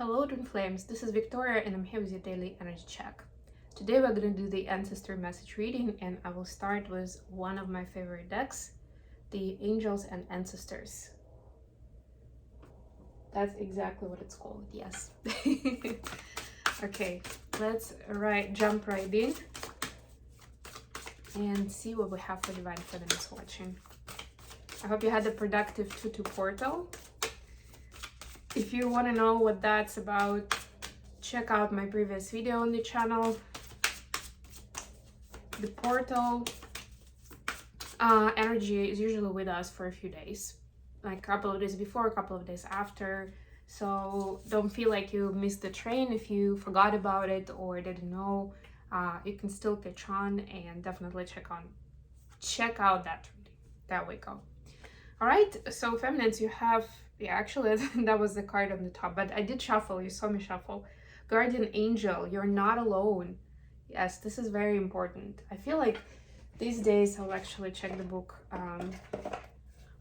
Hello Twin Flames, this is Victoria and I'm here with your daily energy check. Today we're going to do the ancestor message reading and I will start with one of my favorite decks, the Angels and Ancestors. That's exactly what it's called, yes. Okay, let's jump right in and see what we have for Divine Feminines watching. I hope you had a productive 2-2 portal. If you want to know what that's about, check out my previous video on the channel. The portal energy is usually with us for a few days, like a couple of days before, a couple of days after. So don't feel like you missed the train if you forgot about it or didn't know. You can still catch on and definitely check out that reading. There we go. All right, so feminines, you have, yeah, actually that was the card on the top, but I did shuffle, you saw me shuffle. Guardian Angel, you're not alone. Yes, this is very important. I feel like these days I'll actually check the book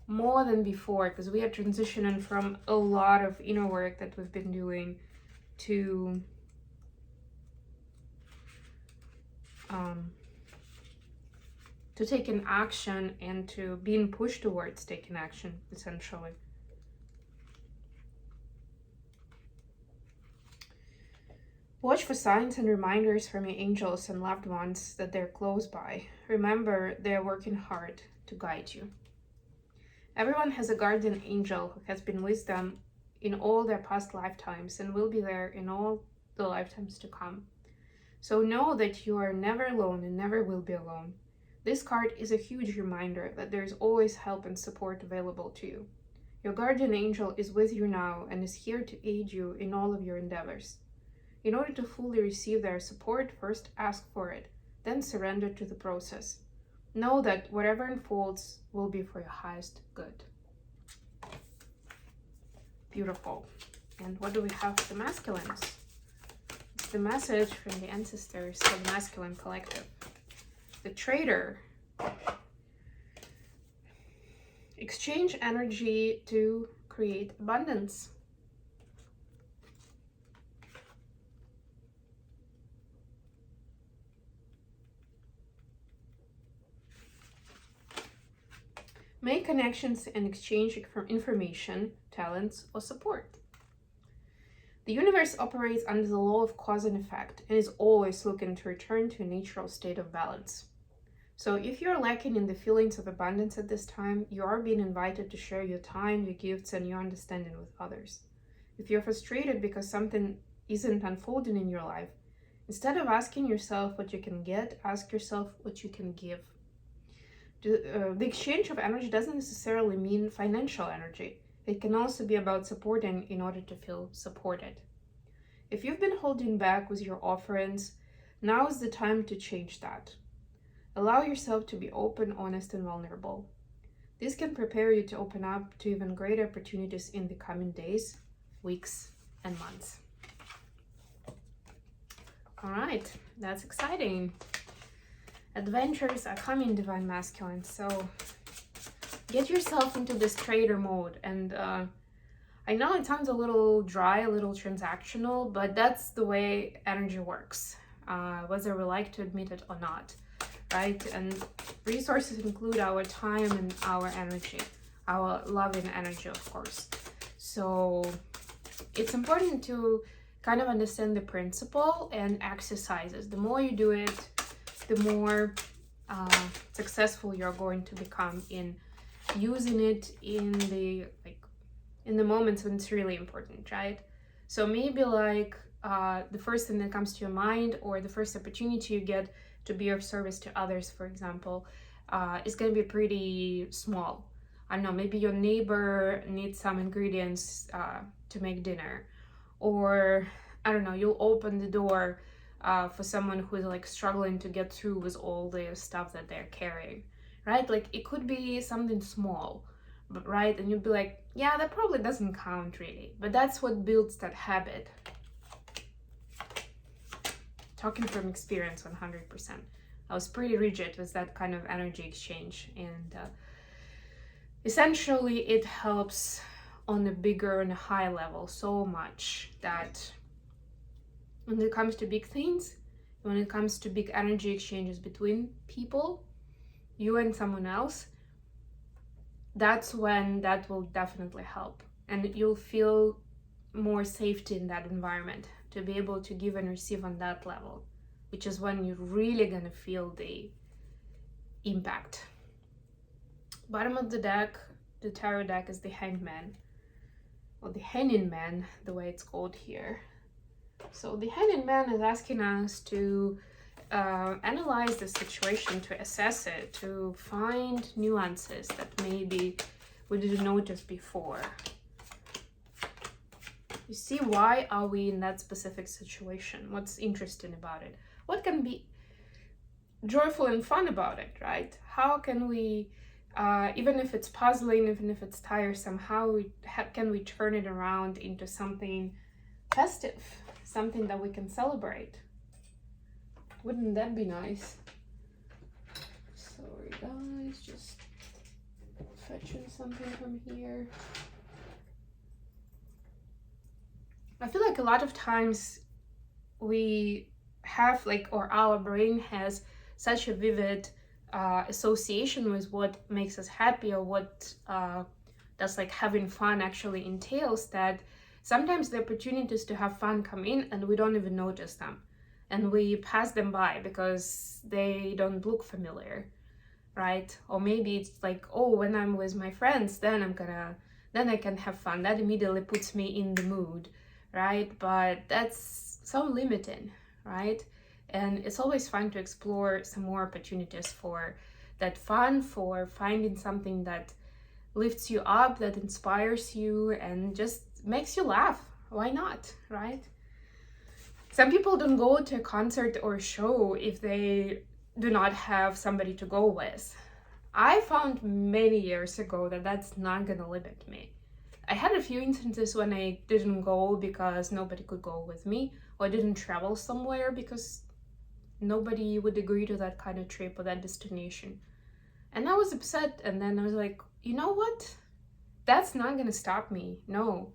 more than before, because we are transitioning from a lot of inner work that we've been doing to taking action and to being pushed towards taking action, essentially. Watch for signs and reminders from your angels and loved ones that they're close by. Remember, they're working hard to guide you. Everyone has a guardian angel who has been with them in all their past lifetimes and will be there in all the lifetimes to come. So know that you are never alone and never will be alone. This card is a huge reminder that there is always help and support available to you. Your guardian angel is with you now and is here to aid you in all of your endeavors. In order to fully receive their support, first ask for it, then surrender to the process. Know that whatever unfolds will be for your highest good. Beautiful. And what do we have for the masculines? It's the message from the ancestors of the masculine collective. The Trader. Exchange energy to create abundance. Make connections and exchange information, talents, or support. The universe operates under the law of cause and effect and is always looking to return to a natural state of balance. So if you're lacking in the feelings of abundance at this time, you are being invited to share your time, your gifts, and your understanding with others. If you're frustrated because something isn't unfolding in your life, instead of asking yourself what you can get, ask yourself what you can give. The exchange of energy doesn't necessarily mean financial energy. It can also be about supporting in order to feel supported. If you've been holding back with your offerings, now is the time to change that. Allow yourself to be open, honest, and vulnerable. This can prepare you to open up to even greater opportunities in the coming days, weeks, and months. All right, that's exciting. Adventures are coming, Divine Masculine, so get yourself into this trader mode. And I know it sounds a little dry, a little transactional, but that's the way energy works, whether we like to admit it or not, right? And resources include our time and our energy, our loving energy, of course. So it's important to kind of understand the principle and exercises. The more you do it, the more successful you're going to become in using it in the moments when it's really important, right? So maybe the first thing that comes to your mind or the first opportunity you get to be of service to others, for example, is going to be pretty small. I don't know, maybe your neighbor needs some ingredients to make dinner, or I don't know, you'll open the door for someone who is struggling to get through with all the stuff that they're carrying, right? Like it could be something small, but right? And you'd be like, yeah, that probably doesn't count really, but that's what builds that habit. Talking from experience 100%. I was pretty rigid with that kind of energy exchange, and essentially it helps on a bigger and a high level so much that when it comes to big things, when it comes to big energy exchanges between people, you and someone else, that's when that will definitely help. And you'll feel more safety in that environment to be able to give and receive on that level, which is when you're really gonna feel the impact. Bottom of the deck, the tarot deck, is the Hanged Man, or the Hanging Man, the way it's called here. So the Hanging Man is asking us to analyze the situation, to assess it, to find nuances that maybe we didn't notice before. You see, why are we in that specific situation? What's interesting about it? What can be joyful and fun about it, right? How can we, even if it's puzzling, even if it's tiresome, can we turn it around into something festive, something that we can celebrate? Wouldn't that be nice? Sorry guys, just fetching something from here. I feel like a lot of times we have or our brain has such a vivid association with what makes us happy, or what does having fun actually entails, that sometimes the opportunities to have fun come in and we don't even notice them, and we pass them by because they don't look familiar, right? Or maybe it's oh, when I'm with my friends, then I can have fun. That immediately puts me in the mood, right? But that's so limiting, right? And it's always fun to explore some more opportunities for that fun, for finding something that lifts you up, that inspires you, and just makes you laugh. Why not, right? Some people don't go to a concert or a show if they do not have somebody to go with. I found many years ago that that's not gonna limit me. I had a few instances when I didn't go because nobody could go with me, or I didn't travel somewhere because nobody would agree to that kind of trip or that destination. And I was upset, and then I was like, you know what? That's not gonna stop me. No,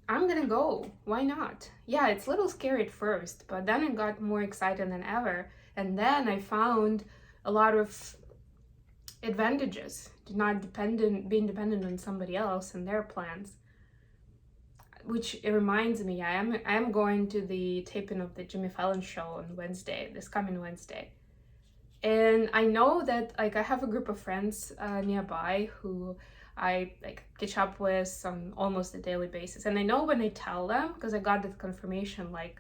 I'm gonna go. Why not? Yeah, it's a little scary at first, but then I got more excited than ever. And then I found a lot of advantages to not being dependent on somebody else and their plans. Which it reminds me, I am going to the taping of the Jimmy Fallon show on Wednesday, this coming Wednesday. And I know that I have a group of friends nearby who I catch up with on almost a daily basis. And I know when I tell them, because I got that confirmation a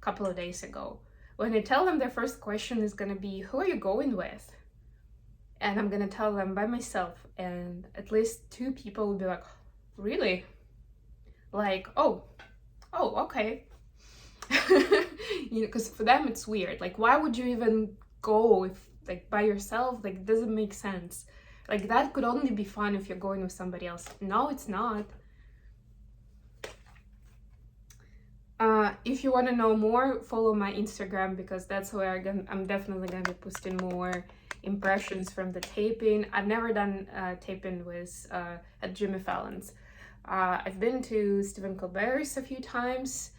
couple of days ago, when I tell them, their first question is gonna be, who are you going with? And I'm gonna tell them by myself, and at least 2 people will be like, really? Oh, okay. Because for them it's weird. Why would you even go if by yourself? It doesn't make sense. That could only be fun if you're going with somebody else. No, it's not. If you want to know more, follow my Instagram, because that's where I'm definitely gonna be posting more impressions from the taping. I've never done taping with at Jimmy Fallon's. I've been to Stephen Colbert's a few times.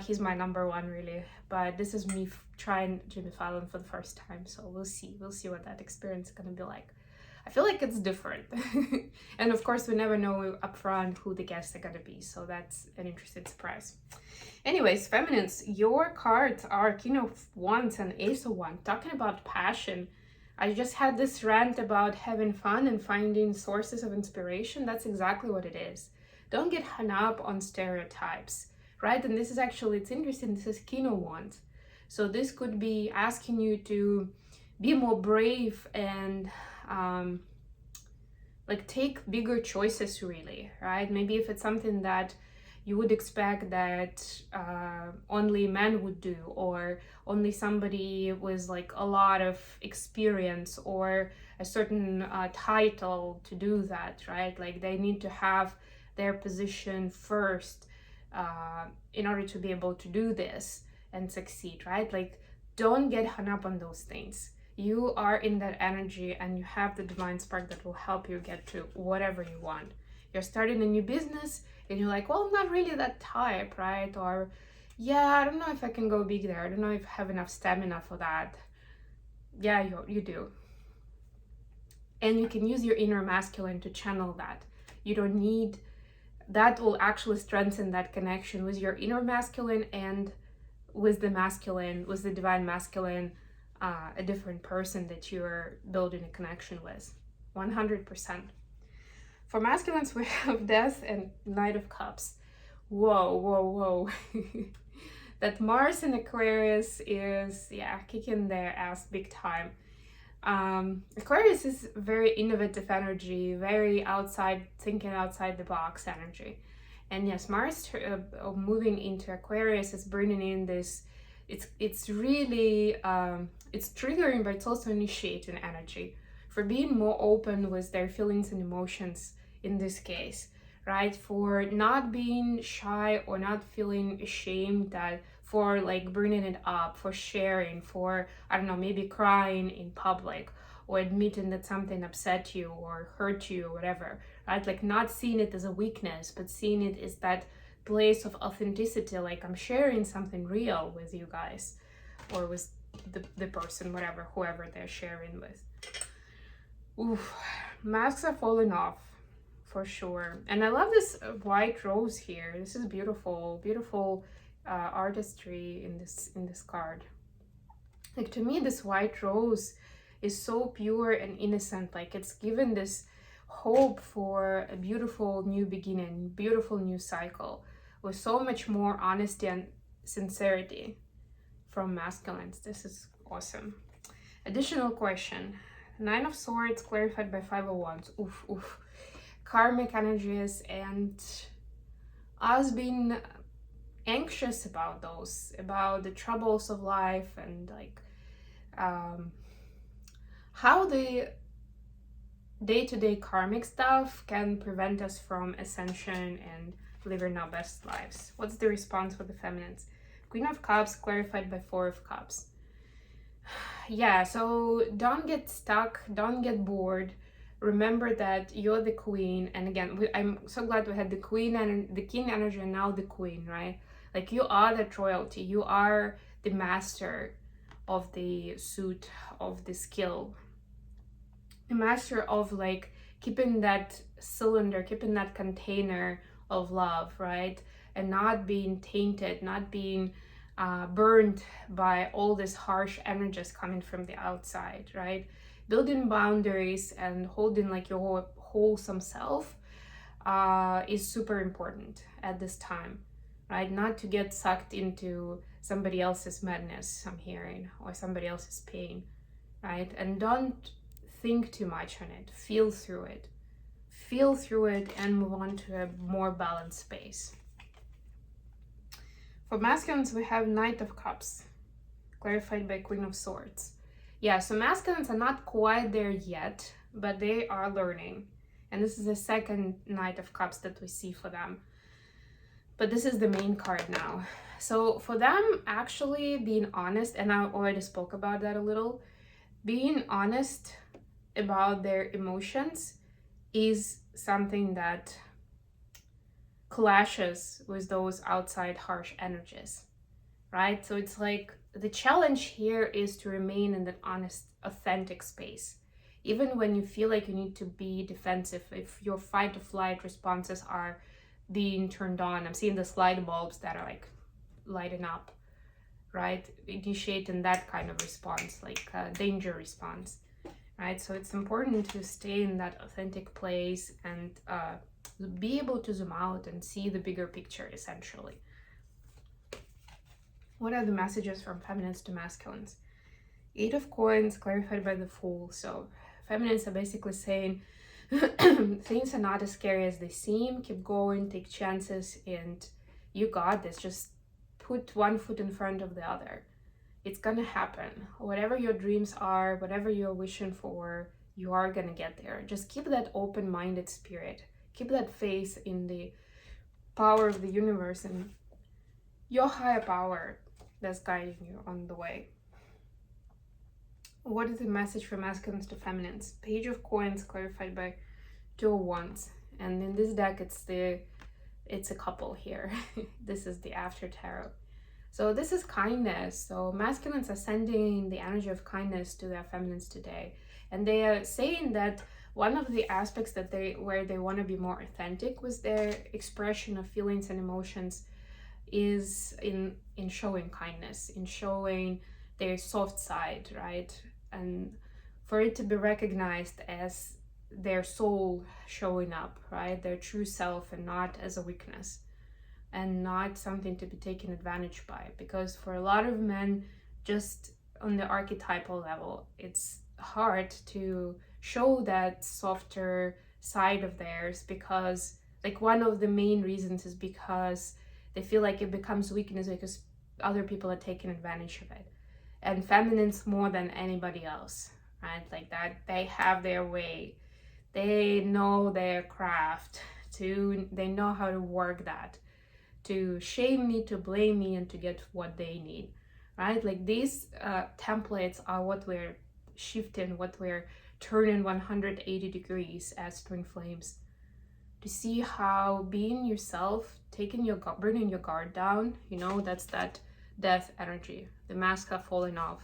He's my number one, really. But this is me trying Jimmy Fallon for the first time, so we'll see what that experience is gonna be like. I feel like it's different. And of course, we never know upfront who the guests are gonna be, so that's an interesting surprise. Anyways, feminines, your cards are King of Wands and Ace of Wands, talking about passion. I just had this rant about having fun and finding sources of inspiration. That's exactly what it is. Don't get hung up on stereotypes, right? And this is actually, it's interesting, this is King of Wands. So this could be asking you to be more brave and take bigger choices, really, right? Maybe if it's something that you would expect that only men would do, or only somebody with a lot of experience or a certain title to do that, right? They need to have their position first in order to be able to do this and succeed, right? Don't get hung up on those things. You are in that energy and you have the divine spark that will help you get to whatever you want. You're starting a new business and you're like, well, I'm not really that type, right? Or, yeah, I don't know if I can go big there. I don't know if I have enough stamina for that. Yeah, you do. And you can use your inner masculine to channel that. You don't need, that will actually strengthen that connection with your inner masculine and with the divine masculine, a different person that you're building a connection with. 100%. For masculines, we have Death and Knight of Cups. Whoa, whoa, whoa. That Mars in Aquarius is, yeah, kicking their ass big time. Aquarius is very innovative energy, very thinking outside the box energy. And yes, Mars moving into Aquarius is bringing in this, it's really, it's triggering, but it's also initiating energy for being more open with their feelings and emotions in this case, right? For not being shy or not feeling ashamed, that for like bringing it up, for sharing, for, I don't know, maybe crying in public or admitting that something upset you or hurt you or whatever, right? Like not seeing it as a weakness, but seeing it as that place of authenticity, like I'm sharing something real with you guys or with the person, whatever, whoever they're sharing with. Oof, masks are falling off for sure. And I love this white rose here. This is beautiful, beautiful artistry in this card. Like to me, this white rose is so pure and innocent. Like it's given this hope for a beautiful new beginning, beautiful new cycle with so much more honesty and sincerity from masculines. This is awesome. Additional question. Nine of Swords clarified by Five of Wands. Oof, oof. Karmic energies and us being anxious about those, about the troubles of life, and like how the day-to-day karmic stuff can prevent us from ascension and living our best lives. What's the response for the feminines? Queen of Cups clarified by Four of Cups. Yeah, so don't get stuck, don't get bored. Remember that you're the queen. And again, I'm so glad we had the queen and the king energy and now the queen, right? Like you are that royalty. You are the master of the suit, of the skill. The master of like keeping that cylinder, keeping that container of love, right? And not being tainted, not being burned by all these harsh energies coming from the outside, right? Building boundaries and holding like your wholesome self is super important at this time, right? Not to get sucked into somebody else's madness, I'm hearing, or somebody else's pain, right? And don't think too much on it. Feel through it. Feel through it and move on to a more balanced space. For masculines, we have Knight of Cups, clarified by Queen of Swords. Yeah, so masculines are not quite there yet, but they are learning. And this is the second Knight of Cups that we see for them. But this is the main card now. So for them, actually being honest, and I already spoke about that a little, being honest about their emotions is something that clashes with those outside harsh energies, right? So it's like the challenge here is to remain in that honest, authentic space. Even when you feel like you need to be defensive, if your fight or flight responses are being turned on, I'm seeing the light bulbs that are like lighting up, right? Initiating that kind of response, like a danger response, right? So it's important to stay in that authentic place and be able to zoom out and see the bigger picture, essentially. What are the messages from feminines to masculines? Eight of Coins clarified by the Fool. So feminines are basically saying things are not as scary as they seem. Keep going, take chances, and you got this. Just put one foot in front of the other. It's gonna happen. Whatever your dreams are, whatever you're wishing for, you are gonna get there. Just keep that open-minded spirit. Keep that faith in the power of the universe and your higher power that's guiding you on the way. What is the message for masculines to feminines? Page of Coins clarified by Two of Wands. And in this deck, it's a couple here. This is the after tarot. So this is kindness. So masculines are sending the energy of kindness to their feminines today. And they are saying that one of the aspects that where they want to be more authentic with their expression of feelings and emotions is in showing kindness, in showing their soft side, right? And for it to be recognized as their soul showing up, right? Their true self, and not as a weakness, and not something to be taken advantage by. Because for a lot of men, just on the archetypal level, it's hard to show that softer side of theirs, because like one of the main reasons is because they feel like it becomes weakness because other people are taking advantage of it. And feminines more than anybody else, right? Like that, they have their way, they know their craft, they know how to work that, to shame me, to blame me, and to get what they need, right? Like these templates are what we're shifting, what we're turning 180 degrees as twin flames, to see how being yourself, bringing your guard down, you know, that's that death energy, the mask are falling off,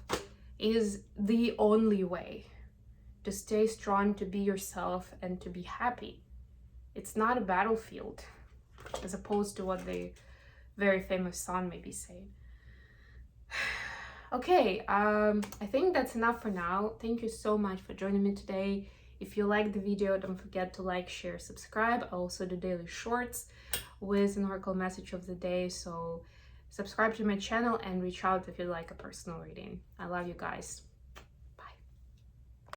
is the only way to stay strong, to be yourself, and to be happy. It's not a battlefield, as opposed to what the very famous song may be saying. Okay, I think that's enough for now. Thank you so much for joining me today. If you liked the video, don't forget to like, share, subscribe. I also do daily shorts with an oracle message of the day. So subscribe to my channel and reach out if you'd like a personal reading. I love you guys.